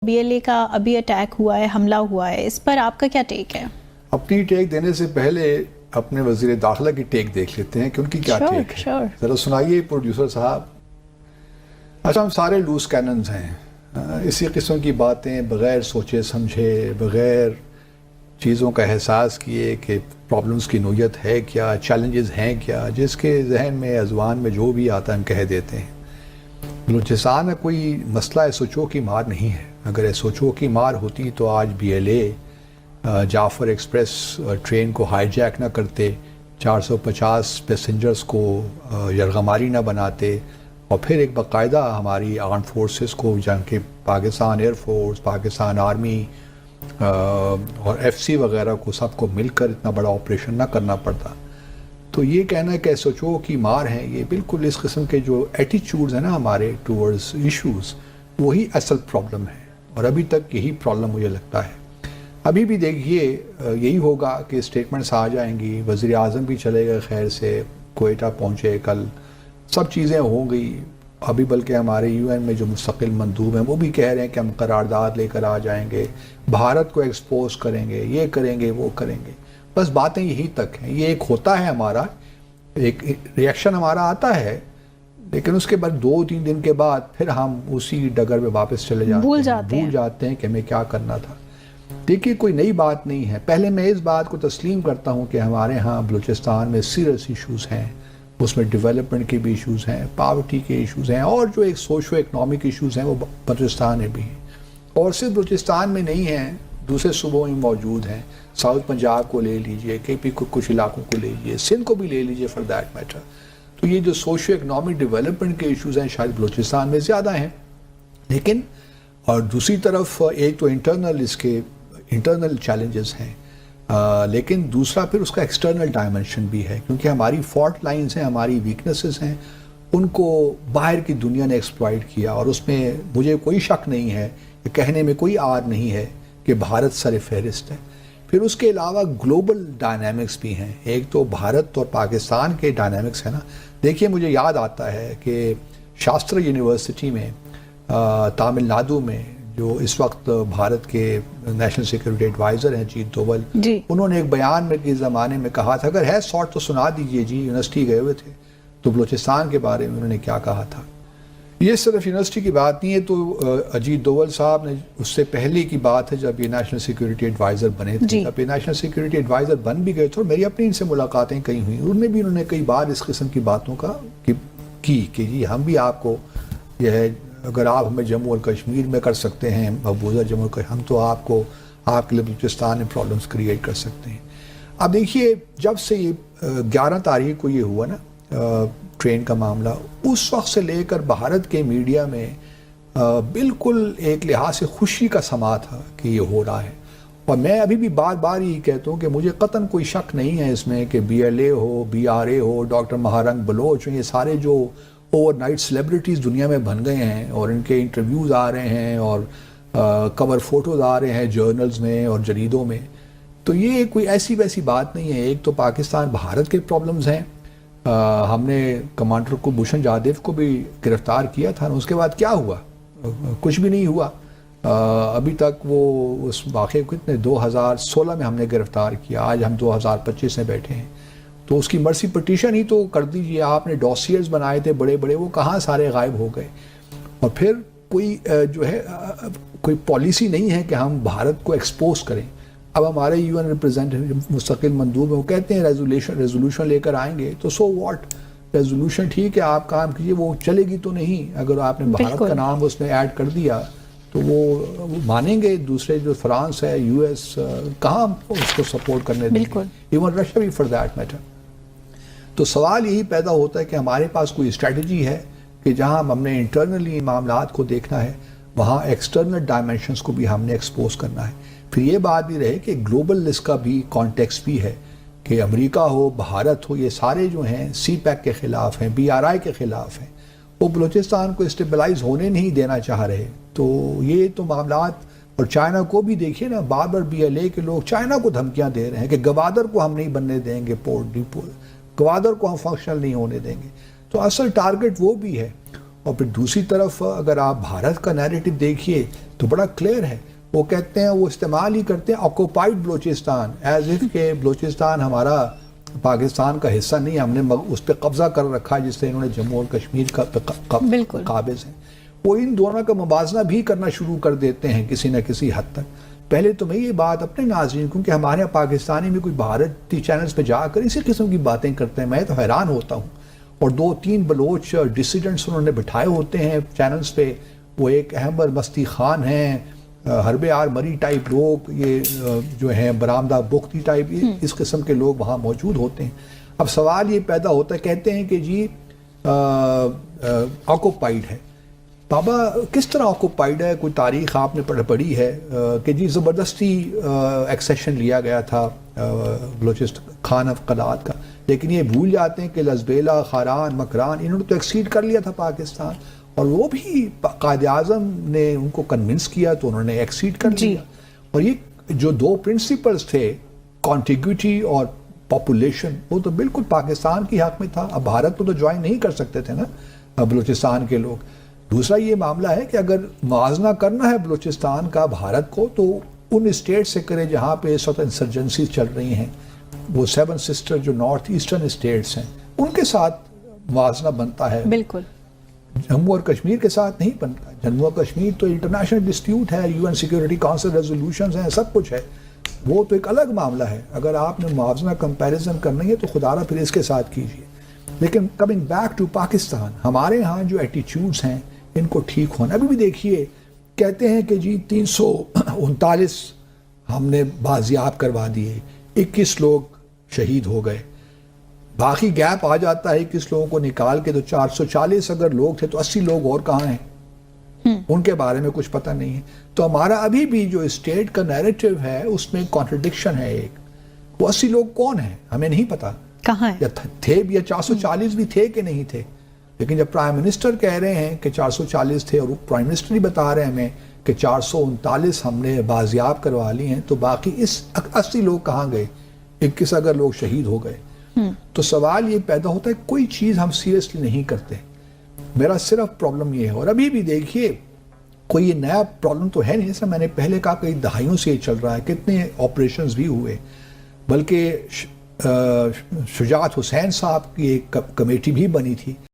BLA का अभी attack हुआ है, हमला हुआ है, इस पर आपका क्या टेक है? अपनी टेक देने से पहले अपने वज़ीर दाखिला की टेक देख लेते हैं कि उनकी क्या टेक है। ज़रा सुनाइए प्रोड्यूसर साहब। अच्छा, हम सारे लूज कैनन्स हैं, इसी किस्म की बातें बग़ैर सोचे समझे, बग़ैर चीज़ों का एहसास किए कि प्रॉब्लम्स की नोयत है क्या, चैलेंजेस हैं क्या, जिसके जहन में अज़वान में जो भी आता है हम कह देते हैं। बलूचिस्तान में कोई मसला एसओचओ की मार नहीं है। अगर एसओचओ की मार होती तो आज BLA जाफ़र एक्सप्रेस ट्रेन को हाईजैक ना करते, 450 पैसेंजर्स को यरगमारी ना बनाते और फिर एक बाकायदा हमारी आर्म फोर्सेस को, जहाँ के Pakistan air force, Pakistan army और FC वगैरह को सबको मिलकर इतना बड़ा ऑपरेशन ना करना पड़ता। तो ये कहना है कि एसओचओ की मार है, ये बिल्कुल इस किस्म के जो एटीट्यूड्स हैं ना हमारे टूवर्ड्स इश्यूज़, वही असल प्रॉब्लम है। और अभी तक यही प्रॉब्लम मुझे लगता है। अभी भी देखिए यही होगा कि स्टेटमेंट्स आ जाएंगी, वज़ीर आज़म भी चले गए खैर से, कोयटा पहुँचे कल, सब चीज़ें हो गई। अभी बल्कि हमारे UN में जो मुस्तकिल मंदूब हैं वो भी कह रहे हैं कि हम करारदाद लेकर आ जाएंगे, भारत को एक्सपोज करेंगे, ये करेंगे वो करेंगे। बस बातें यही तक हैं। ये एक होता है हमारा, एक रिएक्शन हमारा आता है, लेकिन उसके बाद 2-3 दिन के बाद फिर हम उसी डगर में वापस चले जाते हैं, भूल जाते हैं कि हमें क्या करना था। देखिए कोई नई बात नहीं है। पहले मैं इस बात को तस्लीम करता हूँ कि हमारे यहाँ बलूचिस्तान में सीरियस इश्यूज़ हैं, उसमें डेवलपमेंट के भी इश्यूज़ हैं, पावर्टी के इश्यूज़ हैं, और जो एक सोशो इकनॉमिक इश्यूज़ हैं वो बलूचिस्तान में भी हैं। और सिर्फ बलूचिस्तान में नहीं हैं, दूसरे सूबों में मौजूद हैं। साउथ पंजाब को ले लीजिए, KP को कुछ इलाकों को ले लीजिए, सिंध को भी ले लीजिए फॉर दैट मैटर। तो ये जो सोशो इकनॉमिक डेवलपमेंट के इश्यूज़ हैं शायद बलूचिस्तान में ज़्यादा हैं। लेकिन और दूसरी तरफ एक तो इंटरनल चैलेंजेस हैं, लेकिन दूसरा फिर उसका एक्सटर्नल डायमेंशन भी है, क्योंकि हमारी फॉल्ट लाइंस हैं, हमारी वीकनेसेस हैं, उनको बाहर की दुनिया ने एक्सप्लॉइट किया। और उसमें मुझे कोई शक नहीं है, कहने में कोई आर नहीं है कि भारत सर फहरिस्त है। फिर उसके अलावा ग्लोबल डायनामिक्स भी हैं। एक तो भारत और पाकिस्तान के डायनामिक्स है ना। देखिए मुझे याद आता है कि शास्त्री यूनिवर्सिटी में तमिलनाडु में जो इस वक्त भारत के नेशनल सिक्योरिटी एडवाइज़र हैं अजीत डोवल, उन्होंने एक बयान में के ज़माने में कहा था, अगर है शॉर्ट तो सुना दीजिए जी, यूनिवर्सिटी गए हुए थे तो बलूचिस्तान के बारे में उन्होंने क्या कहा था। ये सिर्फ यूनिवर्सिटी की बात नहीं है, तो अजीत डोवल साहब ने, उससे पहले की बात है जब ये नेशनल सिक्योरिटी एडवाइज़र बने थे, जब ये नेशनल सिक्योरिटी एडवाइज़र बन भी गए थे और मेरी अपनी इनसे मुलाकातें कई हुई, उन्होंने कई बार इस किस्म की बातों का की कि जी हम भी आपको यह है, अगर आप हमें जम्मू और कश्मीर में कर सकते हैं, मकबूजा जम्मू और हम तो आपको आपके लिए बलूचिस्तान में प्रॉब्लम्स क्रिएट कर सकते हैं। अब देखिए जब से ये 11 तारीख को ये हुआ ना ट्रेन का मामला, उस वक्त से लेकर भारत के मीडिया में बिल्कुल एक लिहाज से खुशी का समा था कि ये हो रहा है। और मैं अभी भी बार बार ये कहता हूँ कि मुझे कतन कोई शक नहीं है इसमें कि BLA हो, BRA हो, डॉक्टर महारंग बलोच, ये सारे जो ओवरनाइट सेलिब्रिटीज़ दुनिया में बन गए हैं और इनके इंटरव्यूज़ आ रहे हैं और कवर फोटोज़ आ रहे हैं जर्नल्स में और जरीदों में। तो ये कोई ऐसी वैसी बात नहीं है। एक तो पाकिस्तान भारत के प्रॉब्लम्स हैं, हमने कमांडर कुलभूषण जाधव को भी गिरफ्तार किया था, उसके बाद क्या हुआ? कुछ भी नहीं हुआ। अभी तक वो उस वाक़े को कितने 2016 में हमने गिरफ्तार किया, आज हम 2025 में बैठे हैं। तो उसकी मर्सी पटिशन ही तो कर दीजिए। आपने डॉसियर्स बनाए थे बड़े बड़े, वो कहाँ सारे गायब हो गए। और फिर कोई जो है कोई पॉलिसी नहीं है कि हम भारत को एक्सपोज करें। अब हमारे UN रिप्रेजेंटेटिव मुस्तकिल मंदूब है, वो कहते हैं रेजोल्यूशन लेकर आएंगे, तो सो व्हाट, रेजोल्यूशन ठीक है, आप काम कीजिए, वो चलेगी तो नहीं। अगर आपने भारत का नाम उसमें ऐड कर दिया तो वो मानेंगे। दूसरे जो फ्रांस है, US, कहाँ उसको सपोर्ट करने देंगे, इवन रशिया भी फॉर दैट मैटर। तो सवाल यही पैदा होता है कि हमारे पास कोई स्ट्रेटजी है कि जहाँ हमने इंटरनली मामलात को देखना है, वहाँ एक्सटर्नल डायमेंशंस को भी हमने एक्सपोज करना है। फिर ये बात भी रहे कि ग्लोबल इसका भी कॉन्टेक्स्ट भी है कि अमेरिका हो, भारत हो, ये सारे जो हैं CPEC के ख़िलाफ़ हैं, BRI के ख़िलाफ़ हैं, वो बलूचिस्तान को स्टेबलाइज होने नहीं देना चाह रहे। तो ये तो मामलात, और चाइना को भी देखिए ना, बार बार BLA के लोग चाइना को धमकियाँ दे रहे हैं कि गवादर को हम नहीं बनने देंगे, पोर्ट डिपो गवादर को हम फंक्शनल नहीं होने देंगे। तो असल टारगेट वो भी है। और फिर दूसरी तरफ अगर आप भारत का नैरेटिव देखिए تو بڑا کلیئر ہے. وہ کہتے ہیں, وہ استعمال ہی کرتے ہیں آکوپائڈ بلوچستان, ایز اف کہ بلوچستان ہمارا پاکستان کا حصہ نہیں, ہم نے اس پہ قبضہ کر رکھا ہے, جس سے انہوں نے جموں اور کشمیر کا قابض ہیں. وہ ان دونوں کا موازنہ بھی کرنا شروع کر دیتے ہیں کسی نہ کسی حد تک. پہلے تو میں یہ بات اپنے ناظرین, کیونکہ ہمارے پاکستانی میں کوئی بھارتی چینلز پہ جا کر اسی قسم کی باتیں کرتے ہیں, میں تو حیران ہوتا ہوں. اور 2-3 بلوچ ڈسیڈنٹس انہوں نے بٹھائے ہوتے ہیں چینلز پہ, وہ ایک احمد مستی خان ہیں, حرب آر مری ٹائپ لوگ, یہ جو ہیں برآمدہ بختی ٹائپ, اس قسم کے لوگ وہاں موجود ہوتے ہیں. اب سوال یہ پیدا ہوتا ہے, کہتے ہیں کہ جی آکوپائڈ ہے. بابا کس طرح آکوپائڈ ہے؟ کوئی تاریخ آپ نے پڑھی ہے کہ جی زبردستی ایکسیشن لیا گیا تھا بلوچستان خانہ قلات کا, لیکن یہ بھول جاتے ہیں کہ لزبیلا, خاران, مکران, انہوں نے تو ایکسیڈ کر لیا تھا پاکستان, اور وہ بھی قائد اعظم نے ان کو کنونس کیا تو انہوں نے ایکسیڈ کر لیا. اور یہ جو 2 پرنسپلز تھے, کانٹیگوٹی اور پاپولیشن, وہ تو بالکل پاکستان کی حق میں تھا. اب بھارت کو تو جوائن نہیں کر سکتے تھے نا بلوچستان کے لوگ. دوسرا یہ معاملہ ہے کہ اگر موازنہ کرنا ہے بلوچستان کا بھارت کو, تو ان اسٹیٹ سے کرے جہاں پہ اس وقت انسرجنسیز چل رہی ہیں, وہ 7 سسٹر جو نارتھ ایسٹرن اسٹیٹس ہیں, ان کے ساتھ موازنہ بنتا ہے. بالکل جموں اور کشمیر کے ساتھ نہیں بنتا. جموں اور کشمیر تو انٹرنیشنل ڈسپیوٹ ہے, UN سیکورٹی کونسل ریزولوشنز ہیں, سب کچھ ہے, وہ تو ایک الگ معاملہ ہے. اگر آپ نے موازنہ کمپیریزن کرنی ہے تو خدا را پھر اس کے ساتھ کیجیے. لیکن کمنگ بیک ٹو پاکستان, ہمارے ہاں جو ایٹیچیوڈز ہیں ان کو ٹھیک ہونا. ابھی بھی دیکھیے, کہتے ہیں کہ جی 339 ہم نے بازیاب کروا دیے, 21 لوگ شہید ہو گئے, باقی گیپ آ جاتا ہے 21 لوگوں کو نکال کے, تو 440 اگر لوگ تھے تو 80 لوگ اور کہاں ہیں, ان کے بارے میں کچھ پتہ نہیں ہے. تو ہمارا ابھی بھی جو اسٹیٹ کا نیریٹو ہے اس میں کانٹرڈکشن ہے ایک. وہ 80 لوگ کون ہیں ہمیں نہیں پتا, کہاں یا تھے بھی, یا 440 بھی تھے کہ نہیں تھے. لیکن جب پرائم منسٹر کہہ رہے ہیں کہ 440 تھے, اور پرائم منسٹر ہی بتا رہے ہیں ہمیں کہ 439 ہم نے بازیاب کروا لی ہیں, تو باقی اس 80 لوگ کہاں گئے, 21 اگر لوگ شہید ہو گئے. تو سوال یہ پیدا ہوتا ہے, کوئی چیز ہم سیریسلی نہیں کرتے. میرا صرف پرابلم یہ ہے. اور ابھی بھی دیکھیے, کوئی یہ نیا پرابلم تو ہے نہیں, جیسا میں نے پہلے کہا کئی دہائیوں سے یہ چل رہا ہے, کتنے آپریشنز بھی ہوئے, بلکہ شجاعت حسین صاحب کی ایک کمیٹی بھی بنی تھی